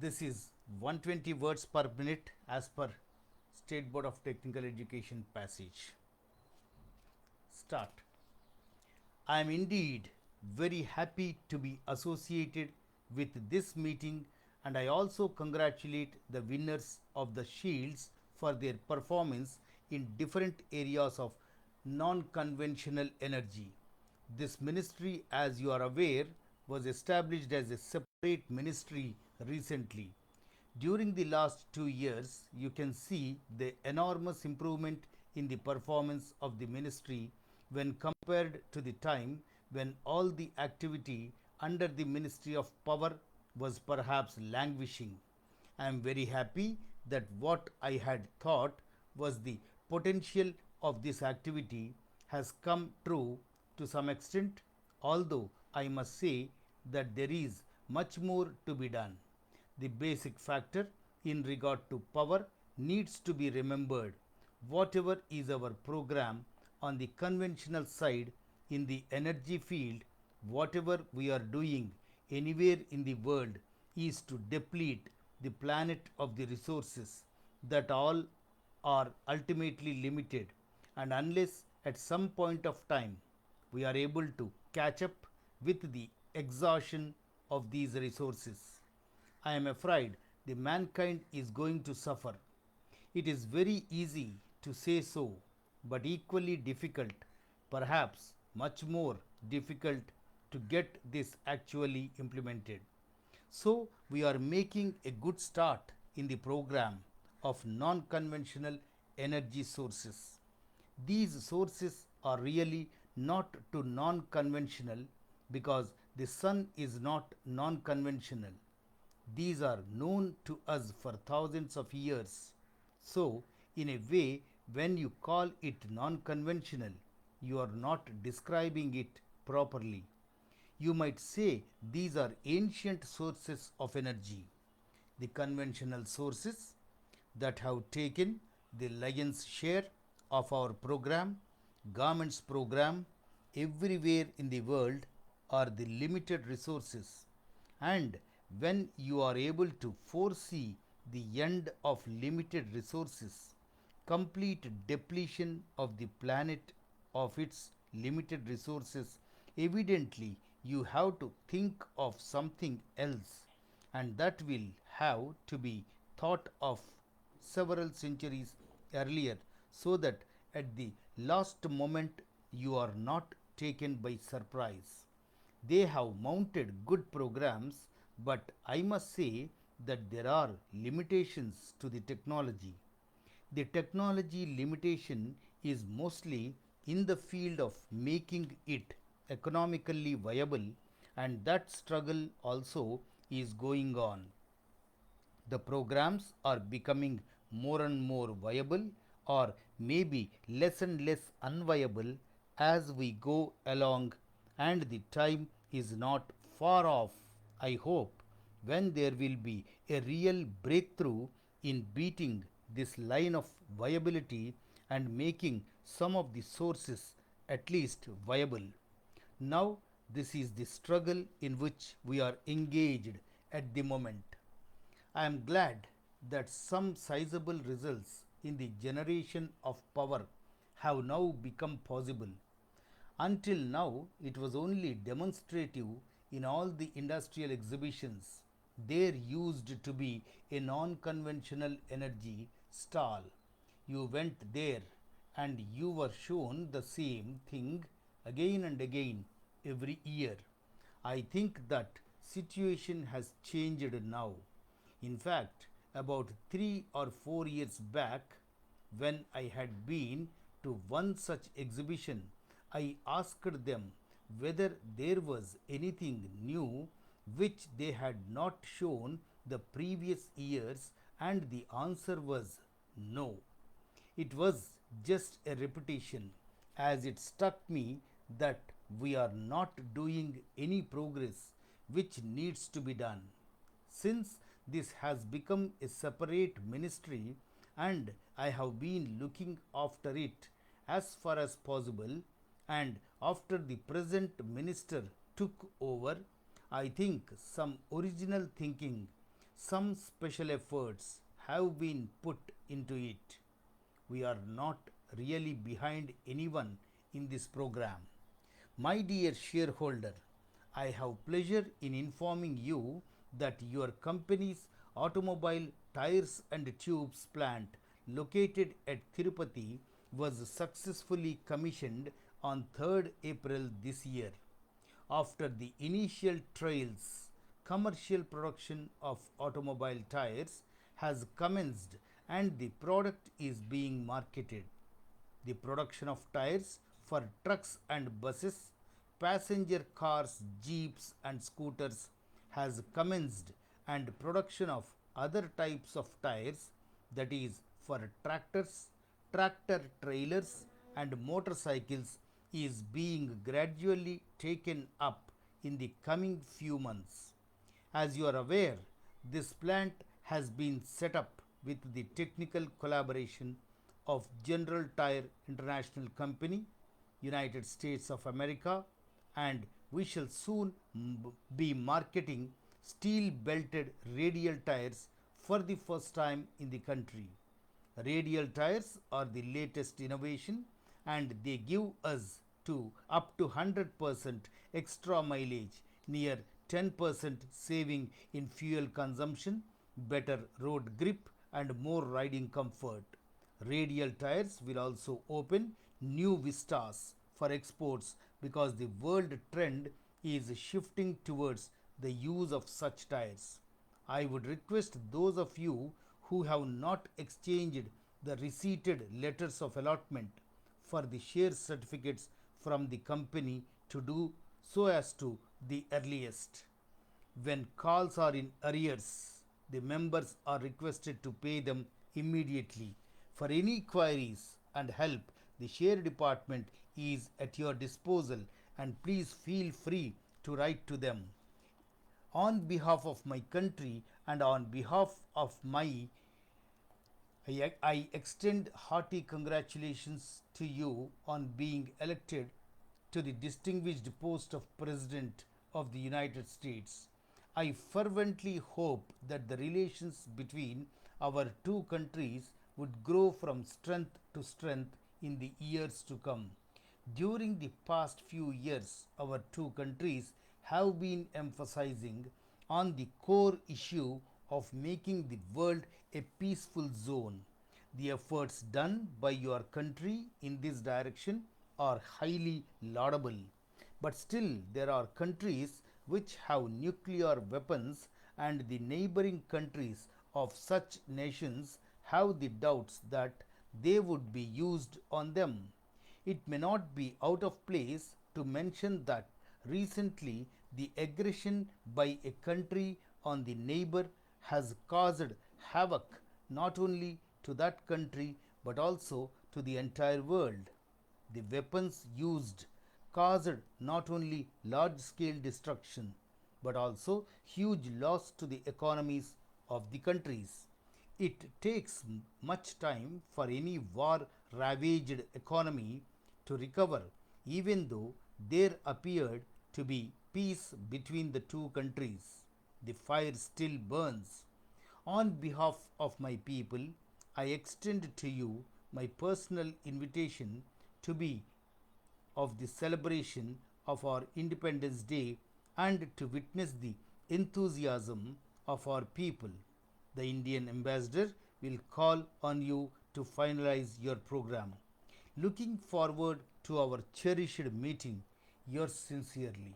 This is 120 words per minute as per State Board of Technical Education passage. Start. I am indeed very happy to be associated with this meeting, and I also congratulate the winners of the shields for their performance in different areas of non conventional energy. This ministry, as you are aware, was established as a separate ministry recently. During the last 2 years, you can see the enormous improvement in the performance of the ministry when compared to the time when all the activity under the Ministry of Power was perhaps languishing. I am very happy that what I had thought was the potential of this activity has come true to some extent, although I must say that there is much more to be done. The basic factor in regard to power needs to be remembered. Whatever is our program on the conventional side in the energy field, whatever we are doing anywhere in the world is to deplete the planet of the resources that all are ultimately limited, and unless at some point of time we are able to catch up with the exhaustion of these resources, I am afraid the mankind is going to suffer. It is very easy to say so, but equally difficult, perhaps much more difficult, to get this actually implemented. So, we are making a good start in the program of non conventional energy sources. These sources are really not too non conventional because the sun is not non conventional. These are known to us for thousands of years. So, in a way, when you call it non conventional, you are not describing it properly. You might say these are ancient sources of energy. The conventional sources that have taken the lion's share of our program, government's program, everywhere in the world are the limited resources. And when you are able to foresee the end of limited resources, complete depletion of the planet of its limited resources, evidently you have to think of something else, and that will have to be thought of several centuries earlier, so that at the last moment you are not taken by surprise. They have mounted good programs, but I must say that there are limitations to the technology. The technology limitation is mostly in the field of making it economically viable, and that struggle also is going on. The programs are becoming more and more viable, or maybe less and less unviable as we go along, and the time is not far off, I hope, when there will be a real breakthrough in beating this line of viability and making some of the sources at least viable. Now, this is the struggle in which we are engaged at the moment. I am glad that some sizable results in the generation of power have now become possible. Until now, it was only demonstrative in all the industrial exhibitions. There used to be a non conventional energy stall. You went there and you were shown the same thing again and again every year. I think that situation has changed now. In fact, about 3 or 4 years back, when I had been to one such exhibition, I asked them whether there was anything new which they had not shown the previous years, and the answer was no. It was just a repetition, as it struck me that we are not doing any progress which needs to be done. Since this has become a separate ministry and I have been looking after it as far as possible, and after the present minister took over, I think some original thinking, some special efforts have been put into it. We are not really behind anyone in this program. My dear shareholder, I have pleasure in informing you that your company's automobile tires and tubes plant located at Tirupati was successfully commissioned on 3rd April this year. After the initial trials, commercial production of automobile tires has commenced and the product is being marketed. The production of tires for trucks and buses, passenger cars, jeeps, and scooters has commenced, and production of other types of tires, that is, for tractors, tractor trailers, and motorcycles, is being gradually taken up in the coming few months. As you are aware, this plant has been set up with the technical collaboration of General Tire International Company, United States of America, and we shall soon be marketing steel belted radial tires for the first time in the country. Radial tires are the latest innovation and they give us to up to 100% extra mileage, near 10% saving in fuel consumption, better road grip, and more riding comfort. Radial tires will also open new vistas for exports because the world trend is shifting towards the use of such tires. I would request those of you who have not exchanged the receipted letters of allotment for the share certificates from the company to do so as to the earliest. When calls are in arrears, the members are requested to pay them immediately. For any queries and help, the share department is at your disposal and please feel free to write to them. On behalf of my country and on behalf of I extend hearty congratulations to you on being elected to the distinguished post of President of the United States. I fervently hope that the relations between our two countries would grow from strength to strength in the years to come. During the past few years, our two countries have been emphasizing on the core issue of making the world a peaceful zone. The efforts done by your country in this direction are highly laudable. But still, there are countries which have nuclear weapons, and the neighboring countries of such nations have the doubts that they would be used on them. It may not be out of place to mention that recently the aggression by a country on the neighbor has caused havoc not only to that country but also to the entire world. The weapons used caused not only large scale destruction but also huge loss to the economies of the countries. It takes much time for any war ravaged economy to recover, even though there appeared to be peace between the two countries. The fire still burns. On behalf of my people, I extend to you my personal invitation to be of the celebration of our Independence Day and to witness the enthusiasm of our people. The Indian ambassador will call on you to finalize your program. Looking forward to our cherished meeting. Yours sincerely.